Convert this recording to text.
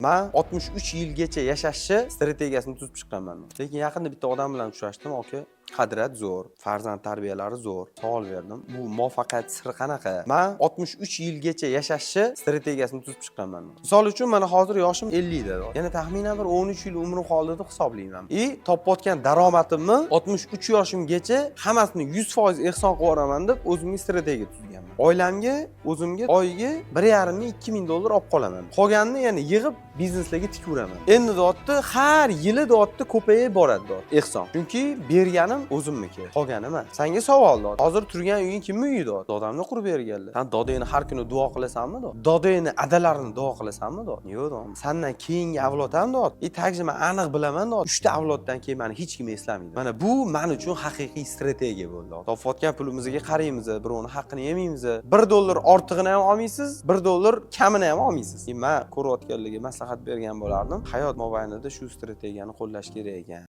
Men 63 yilgacha yashashni strategiyasini tuzib chiqqanman. Lekin yaqinda bitta odam bilan uchrashdim, aka. Qadriyat zo'r, farzand tarbiyalari zo'r. Savol berdim. Bu muvaffaqiyat siri qanaqa? Men 63 yilgacha yashashni strategiyasini tuzib chiqqanman. Misol uchun, mana hozir yoshim 50 da. Yana taxminan bir 13 yil umrim qoldi deb hisoblayman. Topayotgan daromadimni 63 yoshimgacha hammasini 100% ehson qilib yuboraman deb o'zimga strategiya tuzganman. Oilamga, o'zimga oyiga 1,5-2 ming dollar olib qolaman. Qolganini yana yig'ib bizneslarga tikuraman. Endi dotdi har yili dotdi ko'payib boradi dot. Ehson. Chunki berganim o'zimniki. Qolgani emas. Senga savol dot. Hozir turgan uying kimning uyi dot? Odamni qurib berganlar. Sen dodangni har kuni duo qilasanmi dot? Dodangni adalarini duo qilasanmi dot? Yo'q dot. Sendan keyingi avlod ham dot. Tag'ji men aniq bilaman dot. 3 ta avloddan keyin meni hech kim eslamaydi. Mana bu men uchun haqiqiy strategiya bo'ldi. Topayotgan pulimizga qaraymiz, birovning haqqini yemaymiz. 1 dollar ortig'ini ham olmaysiz, 1 dollar kamini ham olmaysiz. Men ko'rayotganlarga maslahat bergan bo'lardim. Hayot mobaynida shu strategiyani qo'llash kerak ekan.